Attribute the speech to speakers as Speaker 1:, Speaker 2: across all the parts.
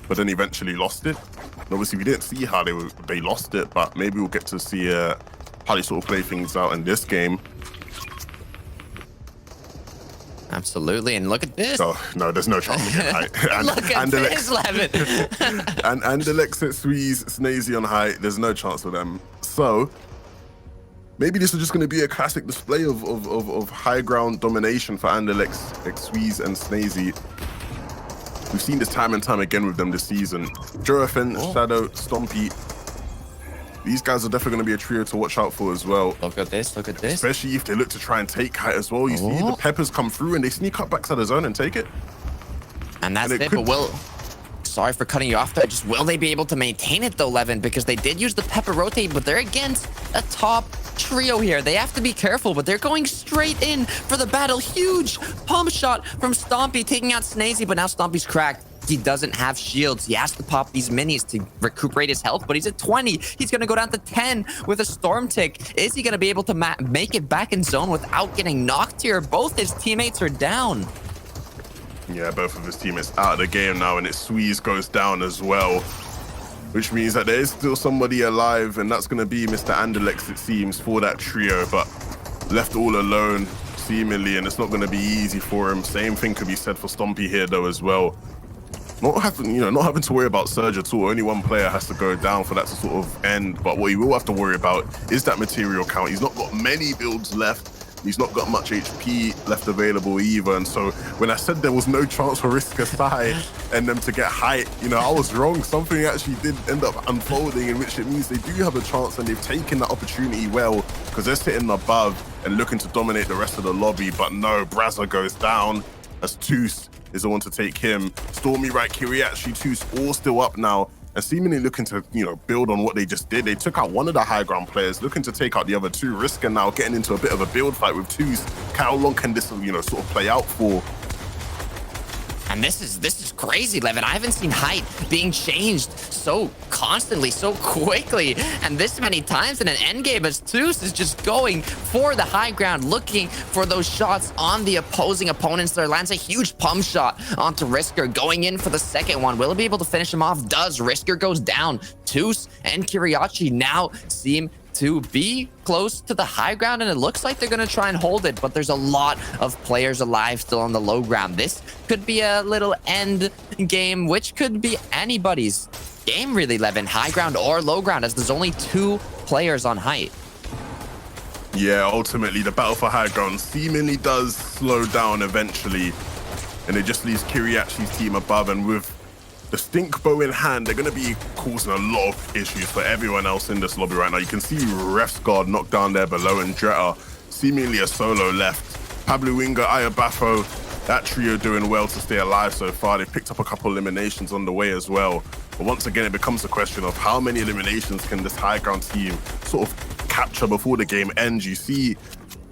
Speaker 1: but then eventually lost it. And obviously, we didn't see how they lost it, but maybe we'll get to see how they sort of play things out in this game.
Speaker 2: Absolutely, and look at this.
Speaker 1: Oh, no, there's no chance.
Speaker 2: Look at this, Levin.
Speaker 1: and Alexis, Squeeze, Snazy on height. There's no chance for them. So maybe this is just going to be a classic display of high ground domination for Andalex, Squeeze, and Snazy. We've seen this time and time again with them this season. Joathan, Shadow, Stompy. These guys are definitely going to be a trio to watch out for as well.
Speaker 2: Look at this, look at this.
Speaker 1: Especially if they look to try and take height as well. You see the Peppers come through and they sneak up backside the zone and take it.
Speaker 2: And that's it, but sorry for cutting you off there. Just will they be able to maintain it though, Levin? Because they did use the Pepper rotate, but they're against a top trio here. They have to be careful, but they're going straight in for the battle. Huge pump shot from Stompy, taking out Snazy, but now Stompy's cracked. He doesn't have shields. He has to pop these minis to recuperate his health, but he's at 20. He's going to go down to 10 with a Storm Tick. Is he going to be able to make it back in zone without getting knocked here? Both his teammates are down.
Speaker 1: Yeah, both of his teammates out of the game now, and Squeeze goes down as well, which means that there is still somebody alive, and that's going to be Mr. Andalex, it seems, for that trio, but left all alone, seemingly, and it's not going to be easy for him. Same thing could be said for Stompy here, though, as well. Not having to worry about Surge at all. Only one player has to go down for that to sort of end. But what he will have to worry about is that material count. He's not got many builds left. He's not got much HP left available either. And so when I said there was no chance for Risk aside and them to get height, I was wrong. Something actually did end up unfolding, in which it means they do have a chance, and they've taken that opportunity well, because they're sitting above and looking to dominate the rest of the lobby. But no, Brazza goes down as Toos is the one to take him. Stormy, right, Kiriachi, Toos all still up now, and seemingly looking to, build on what they just did. They took out one of the high ground players, looking to take out the other two. Risker now getting into a bit of a build fight with Toos. How long can this, sort of play out for?
Speaker 2: And this is crazy, Levin. I haven't seen height being changed so constantly, so quickly, and this many times in an endgame, as Toos is just going for the high ground, looking for those shots on the opposing opponents. There lands a huge pump shot onto Risker, going in for the second one. Will he be able to finish him off? Does. Risker goes down. Toos and Kiriachi now seem to be close to the high ground, and it looks like they're going to try and hold it, but there's a lot of players alive still on the low ground. This could be a little end game, which could be anybody's game, really, Levin. High ground or low ground, as there's only 2 players on height.
Speaker 1: Yeah, ultimately, the battle for high ground seemingly does slow down eventually, and it just leaves Kiriachi's team above, and with the stink bow in hand, they're going to be causing a lot of issues for everyone else in this lobby right now. You can see Ref's guard knocked down there below, and Dretta seemingly a solo left. Pablo Winga, Ayabafo, that trio doing well to stay alive so far. They picked up a couple eliminations on the way as well. But once again, it becomes a question of how many eliminations can this high ground team sort of capture before the game ends. You see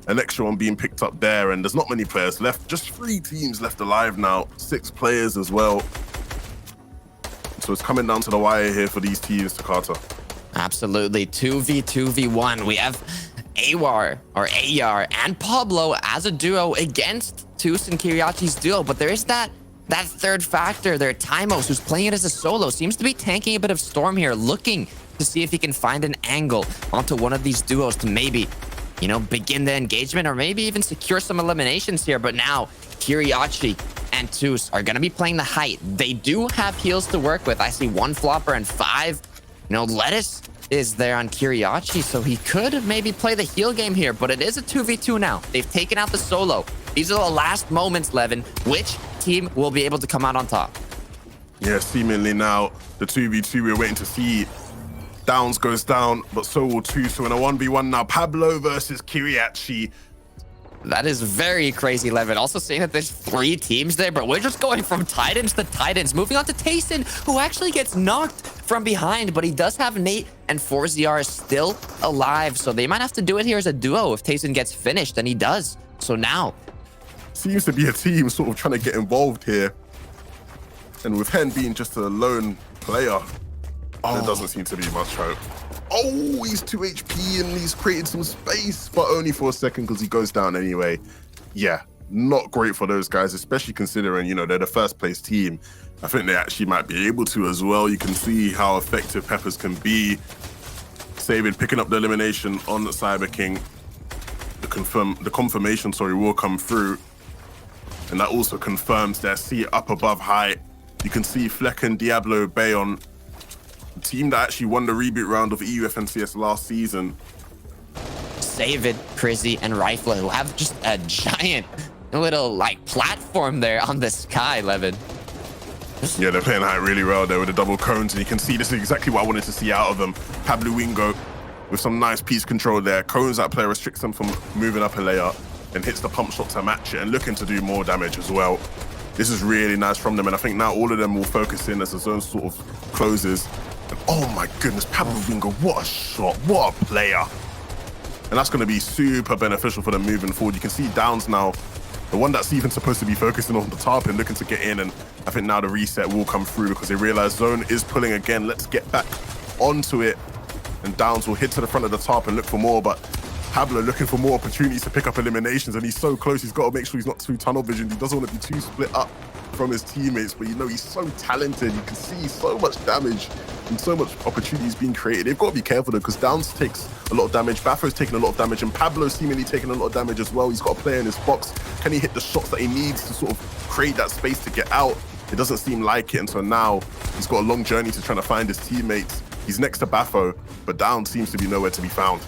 Speaker 1: an extra one being picked up there, and there's not many players left. Just 3 teams left alive now, 6 players as well. So it's coming down to the wire here for these teams, Tocata.
Speaker 2: Absolutely. 2v1. We have Awar and Pablo as a duo against Toos and Kiriachi's duo, but there is that third factor there. Timos, who's playing it as a solo, seems to be tanking a bit of Storm here, looking to see if he can find an angle onto one of these duos to maybe, begin the engagement, or maybe even secure some eliminations here. But now Kiriachi and Toos are going to be playing the height. They do have heals to work with. I see 1 flopper and 5. Lettuce is there on Kiriachi, so he could maybe play the heal game here, but it is a 2v2 now. They've taken out the solo. These are the last moments, Levin. Which team will be able to come out on top?
Speaker 1: Yeah, seemingly now the 2v2 we're waiting to see. Downs goes down, but so will Toos. So in a 1v1 now, Pablo versus Kiriachi.
Speaker 2: That is very crazy, Levin. Also saying that there's 3 teams there, but we're just going from Titans to Titans. Moving on to Tayson, who actually gets knocked from behind, but he does have Nate and 4ZR still alive. So they might have to do it here as a duo if Tayson gets finished, and he does. So now
Speaker 1: seems to be a team sort of trying to get involved here. And with Hen being just a lone player, there doesn't seem to be much hope. Oh, he's 2 HP and he's created some space, but only for a second because he goes down anyway. Yeah, not great for those guys, especially considering, they're the first place team. I think they actually might be able to as well. You can see how effective Peppers can be. Savage picking up the elimination on the Cyber King. The confirmation, sorry, will come through. And that also confirms their seat up above height. You can see Fleck and Diablo Bay on the team that actually won the reboot round of EU FNCS last season.
Speaker 2: Savage, Crizzy, and Rifler, who have just a giant little like platform there on the sky, Levin.
Speaker 1: Yeah, they're playing height really well there with the double cones, and you can see this is exactly what I wanted to see out of them. Pablo Wingo with some nice piece control there. Cones that play restricts them from moving up a layer and hits the pump shot to match it and looking to do more damage as well. This is really nice from them, and I think now all of them will focus in as the zone sort of closes. And oh my goodness, Pablo Wingo, what a shot, what a player. And that's going to be super beneficial for them moving forward. You can see Downs now, the one that's even supposed to be focusing on the top and looking to get in, and I think now the reset will come through because they realize zone is pulling again. Let's get back onto it. And Downs will hit to the front of the top and look for more, but Pablo looking for more opportunities to pick up eliminations, and he's so close. He's got to make sure he's not too tunnel visioned. He doesn't want to be too split up from his teammates, but you know, he's so talented. You can see so much damage and so much opportunities being created. They've got to be careful though, because Downs takes a lot of damage, Baffo's taking a lot of damage, and Pablo's seemingly taking a lot of damage as well. He's got a player in his box. Can he hit the shots that he needs to sort of create that space to get out? It doesn't seem like it, and so now he's got a long journey to trying to find his teammates. He's next to Baffo, but Downs seems to be nowhere to be found.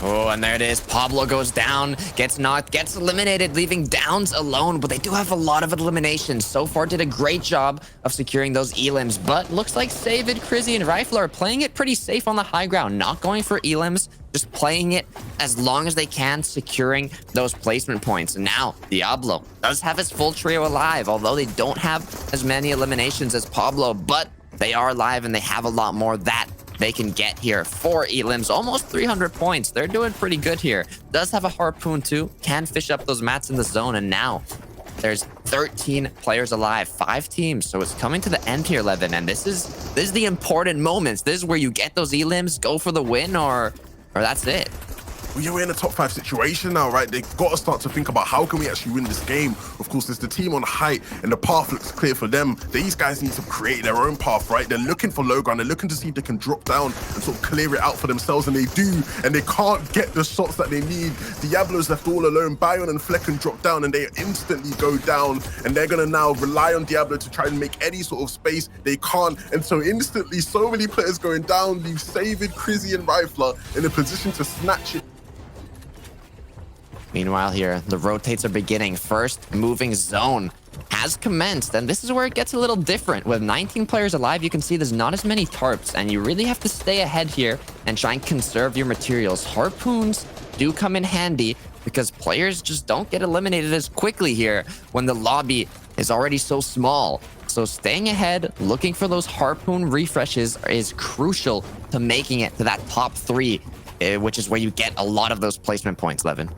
Speaker 2: Oh, and there it is. Pablo goes down, gets knocked, gets eliminated, leaving Downs alone. But they do have a lot of eliminations. So far, did a great job of securing those elims. But looks like Savage, Crizzy, and Rifle are playing it pretty safe on the high ground. Not going for elims, just playing it as long as they can, securing those placement points. And now, Diablo does have his full trio alive, although they don't have as many eliminations as Pablo. But they are alive, and they have a lot more that they can get here. 4 elims, almost 300 points. They're doing pretty good here. Does have a harpoon too, can fish up those mats in the zone, and now there's 13 players alive, 5 teams, so it's coming to the end here, Levin, and this is the important moments. This is where you get those elims, go for the win, or that's it.
Speaker 1: Well, yeah, we're in a top 5 situation now, right? They've got to start to think about how can we actually win this game. Of course, there's the team on height, and the path looks clear for them. These guys need to create their own path, right? They're looking for low ground. They're looking to see if they can drop down and sort of clear it out for themselves, and they do, and they can't get the shots that they need. Diablo's left all alone. Bion and Flecken drop down, and they instantly go down, and they're going to now rely on Diablo to try and make any sort of space. They can't, and so instantly, so many players going down, leave Savage, Crizzy, and Rifler in a position to snatch it.
Speaker 2: Meanwhile here, the rotates are beginning. First moving zone has commenced, and this is where it gets a little different. With 19 players alive, you can see there's not as many tarps, and you really have to stay ahead here and try and conserve your materials. Harpoons do come in handy because players just don't get eliminated as quickly here when the lobby is already so small. So staying ahead, looking for those harpoon refreshes is crucial to making it to that top 3, which is where you get a lot of those placement points, Levin.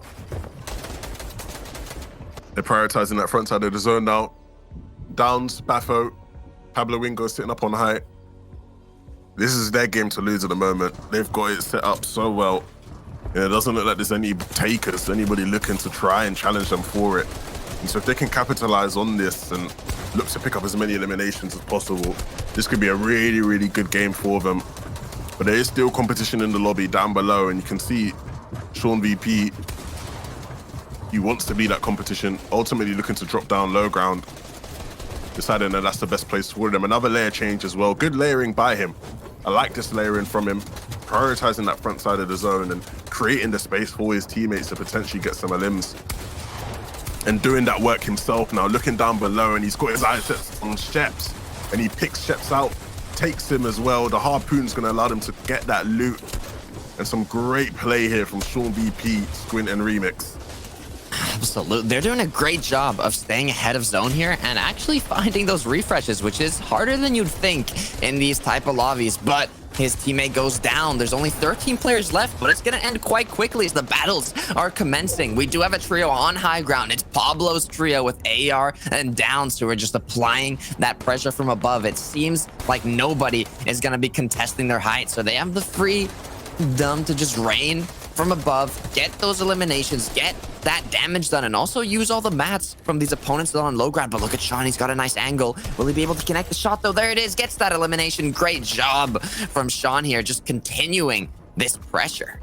Speaker 1: They're prioritizing that front side of the zone now. Downs, Baffo, Pablo Wingo sitting up on height. This is their game to lose at the moment. They've got it set up so well. And it doesn't look like there's any takers, anybody looking to try and challenge them for it. And so if they can capitalize on this and look to pick up as many eliminations as possible, this could be a really, really good game for them. But there is still competition in the lobby down below, and you can see Sean VP, he wants to be that competition, ultimately looking to drop down low ground, deciding that that's the best place for them. Another layer change as well. Good layering by him. I like this layering from him, prioritizing that front side of the zone and creating the space for his teammates to potentially get some elims. And doing that work himself now, looking down below, and he's got his eyes set on Sheps, and he picks Sheps out, takes him as well. The harpoon's gonna allow them to get that loot. And some great play here from Sean VP, Squint, and Remix.
Speaker 2: Absolutely. They're doing a great job of staying ahead of zone here and actually finding those refreshes, which is harder than you'd think in these type of lobbies. But his teammate goes down. There's only 13 players left, but it's going to end quite quickly as the battles are commencing. We do have a trio on high ground. It's Pablo's trio with AR and Downs, who are just applying that pressure from above. It seems like nobody is going to be contesting their height, so they have the freedom to just rain from above, get those eliminations, get that damage done and also use all the mats from these opponents that are on low ground. But look at Sean, he's got a nice angle. Will he be able to connect the shot though? There it is, gets that elimination. Great job from Sean here, just continuing this pressure.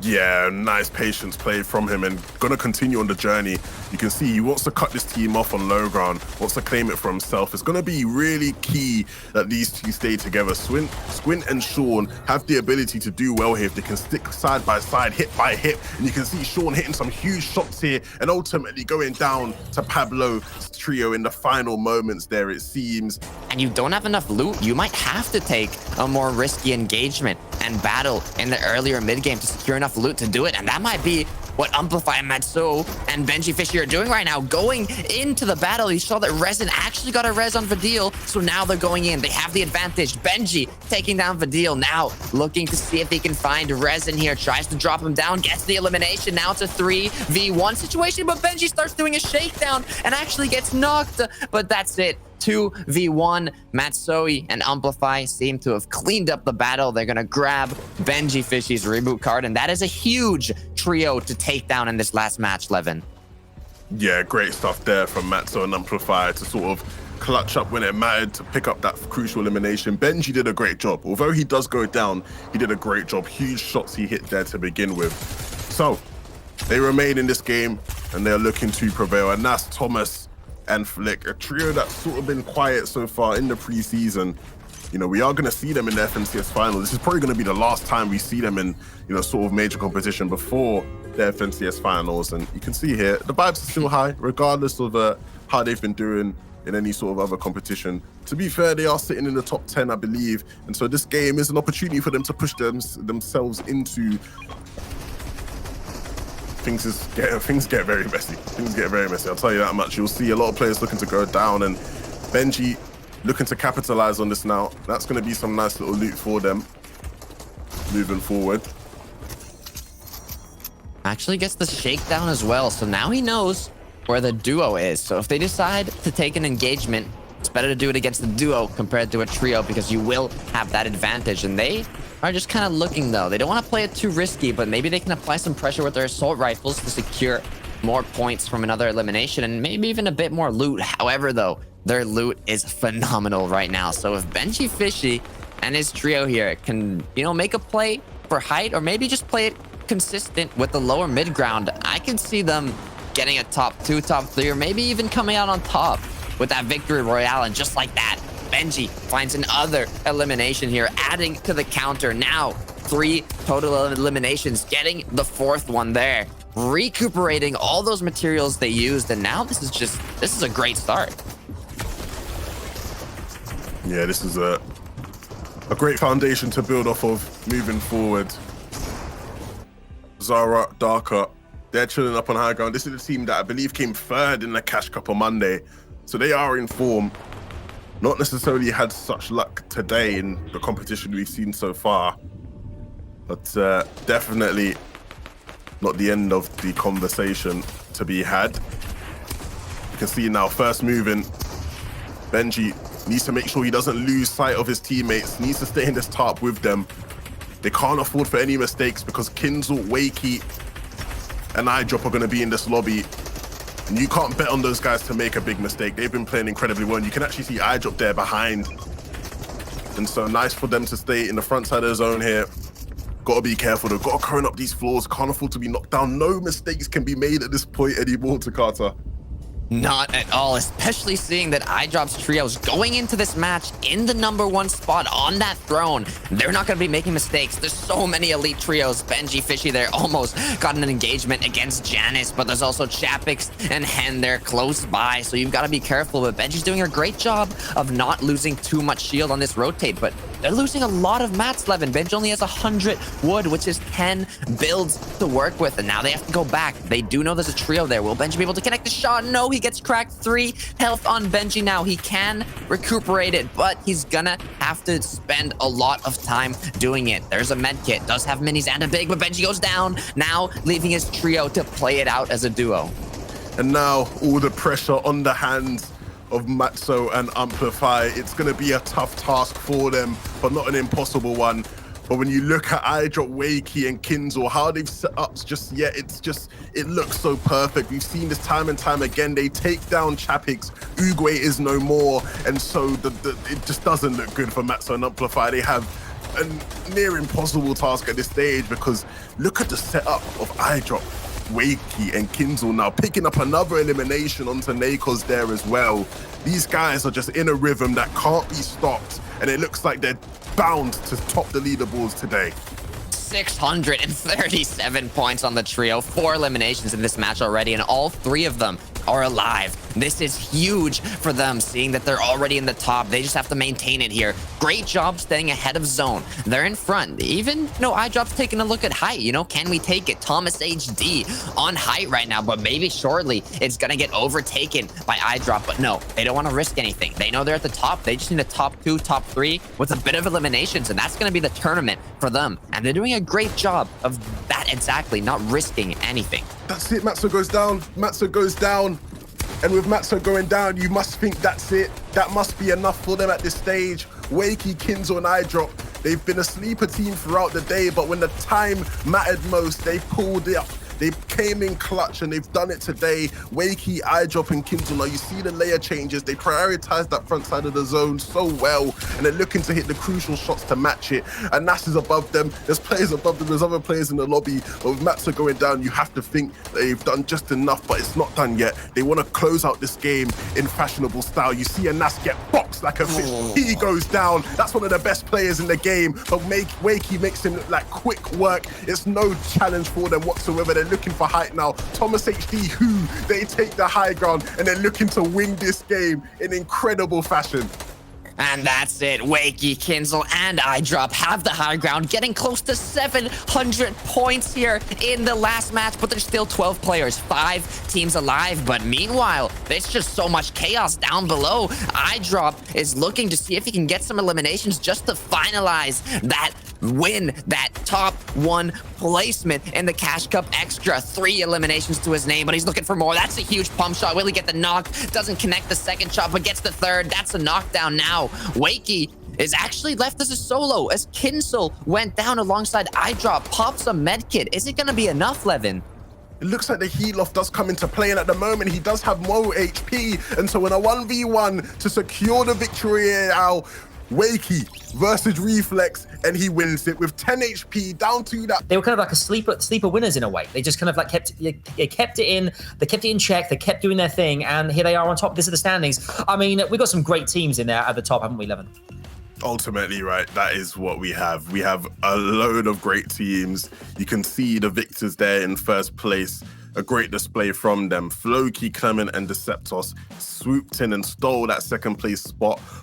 Speaker 1: Yeah, nice patience play from him and gonna continue on the journey. You can see he wants to cut this team off on low ground, wants to claim it for himself. It's gonna be really key that these two stay together. Squint and Sean have the ability to do well here if they can stick side by side, hit by hit. And you can see Sean hitting some huge shots here and ultimately going down to Pablo's trio in the final moments there, it seems.
Speaker 2: And you don't have enough loot, you might have to take a more risky engagement and battle in the earlier mid game to secure enough loot to do it. And that might be what Amplify, Matzo, and Benji Fishy are doing right now. Going into the battle, you saw that Resin actually got a res on Vidil, so now they're going in. They have the advantage. Benji taking down Vidil, now looking to see if he can find Resin here. Tries to drop him down, gets the elimination. Now it's a 3v1 situation, but Benji starts doing a shakedown and actually gets knocked, but that's it. 2v1. Matsoi and Amplify seem to have cleaned up the battle. They're gonna grab Benji Fishy's reboot card, and that is a huge trio to take down in this last match, Levin.
Speaker 1: Yeah, great stuff there from Matzo and Amplify to sort of clutch up when it mattered to pick up that crucial elimination. Benji did a great job. Although he does go down, he did a great job. Huge shots he hit there to begin with. So they remain in this game and they're looking to prevail, and that's Thomas and Flick, a trio that's sort of been quiet so far in the preseason. You know, we are going to see them in the FNCS final. This is probably going to be the last time we see them in, you know, sort of major competition before the FNCS finals. And you can see here, the vibes are still high, regardless of how they've been doing in any sort of other competition. To be fair, they are sitting in the top 10, I believe. And so this game is an opportunity for them to push themselves into... Things get very messy. Things get very messy. I'll tell you that much. You'll see a lot of players looking to go down, and Benji looking to capitalize on this now. That's going to be some nice little loot for them moving forward.
Speaker 2: Actually gets the shakedown as well, so now he knows where the duo is. So if they decide to take an engagement, it's better to do it against the duo compared to a trio, because you will have that advantage. And they are just kind of looking though. They don't want to play it too risky, but maybe they can apply some pressure with their assault rifles to secure more points from another elimination and maybe even a bit more loot. However though, their loot is phenomenal right now. So if Benji Fishy and his trio here can, you know, make a play for height, or maybe just play it consistent with the lower mid ground, I can see them getting a top 2, top 3, or maybe even coming out on top with that victory royale. And just like that, Benji finds another elimination here, adding to the counter. Now 3 total eliminations, getting the 4th one there, recuperating all those materials they used. And now this is a great start.
Speaker 1: Yeah, this is a great foundation to build off of moving forward. Zara, Darker, they're chilling up on high ground. This is a team that I believe came 3rd in the Cash Cup on Monday. So they are in form. Not necessarily had such luck today in the competition we've seen so far, but definitely not the end of the conversation to be had. You can see now, first moving, Benji needs to make sure he doesn't lose sight of his teammates, needs to stay in this tarp with them. They can't afford for any mistakes because Kinzel, Wakey, and iDrop are going to be in this lobby. And you can't bet on those guys to make a big mistake. They've been playing incredibly well. And you can actually see iDrop there behind. And so nice for them to stay in the front side of the zone here. Got to be careful though. Got to current up these floors. Can't afford to be knocked down. No mistakes can be made at this point anymore, Tocata.
Speaker 2: Not at all, especially seeing that iDrop's trio is going into this match in the #1 spot on that throne. They're not going to be making mistakes. There's so many elite trios. Benji Fishy there almost got an engagement against Janice, but there's also Chapix and Hen there close by, so you've got to be careful. But Benji's doing a great job of not losing too much shield on this rotate, but they're losing a lot of mats, Levin. Benji only has 100 wood, which is 10 builds to work with, and now they have to go back. They do know there's a trio there. Will Benji be able to connect the shot? No, he gets cracked. 3 health on Benji now. He can recuperate it, but he's gonna have to spend a lot of time doing it. There's a med kit, does have minis and a big, but Benji goes down, now leaving his trio to play it out as a duo.
Speaker 1: And now all the pressure on the hands of Matzo and Amplify. It's going to be a tough task for them, but not an impossible one. But when you look at iDrop, Wakey, and Kinzel, how they've set up it looks so perfect. We've seen this time and time again. They take down Chapix, Uguay is no more, and so it just doesn't look good for Matzo and Amplify. They have a near impossible task at this stage because look at the setup of iDrop, Wakey, and Kinzel now picking up another elimination onto Nakos there as well. These guys are just in a rhythm that can't be stopped, and it looks like they're bound to top the leaderboards today.
Speaker 2: 637 points on the trio, 4 eliminations in this match already, and all 3 of them are alive. This is huge for them, seeing that they're already in the top. They just have to maintain it here. Great job staying ahead of zone. They're in front. Even, iDrop's taking a look at height. Can we take it? Thomas HD on height right now, but maybe shortly it's gonna get overtaken by iDrop. But no, they don't want to risk anything. They know they're at the top. They just need a top 2, top 3 with a bit of eliminations, and that's gonna be the tournament for them. And they're doing a great job of that exactly, not risking anything.
Speaker 1: That's it, Matzo goes down. Matzo goes down. And with Matzo going down, you must think that's it. That must be enough for them at this stage. Wakey, Kinzel, and iDrop, they've been a sleeper team throughout the day, but when the time mattered most, they pulled it up. They came in clutch and they've done it today. Wakey, iDrop, and Kinzel. Now you see the layer changes. They prioritized that front side of the zone so well, and they're looking to hit the crucial shots to match it. And Nash is above them. There's players above them. There's other players in the lobby. But with Matzo going down, you have to think they've done just enough, but it's not done yet. They want to close out this game in fashionable style. You see a Nash get boxed like a fish. He goes down. That's one of the best players in the game. But Wakey makes him look like quick work. It's no challenge for them whatsoever. They're looking for height now. Thomas HD, they take the high ground, and they're looking to win this game in incredible fashion.
Speaker 2: And that's it. Wakey, Kinzel, and iDrop have the high ground, getting close to 700 points here in the last match, but there's still 12 players, 5 teams alive. But meanwhile, there's just so much chaos down below. iDrop is looking to see if he can get some eliminations just to finalize that win, that top 1 placement in the Cash Cup Extra. 3 eliminations to his name, but he's looking for more. That's a huge pump shot. Will he get the knock? Doesn't connect the second shot, but gets the third. That's a knockdown now. Wakey is actually left as a solo as Kinzel went down alongside iDrop. Pops a medkit. Is it going to be enough, Levin?
Speaker 1: It looks like the heal off does come into play, and at the moment he does have more HP, and so in a 1v1 to secure the victory now, Wakey versus Reflex, and he wins it with 10 HP down to that.
Speaker 3: They were kind of like a sleeper winners in a way. They just kind of like kept it in. They kept it in check. They kept doing their thing, and here they are on top. This is the standings. I mean, we've got some great teams in there at the top, haven't we, Levin?
Speaker 1: Ultimately, right, that is what we have. We have a load of great teams. You can see the victors there in first place. A great display from them. Floki, Clement, and Deceptos swooped in and stole that second place spot.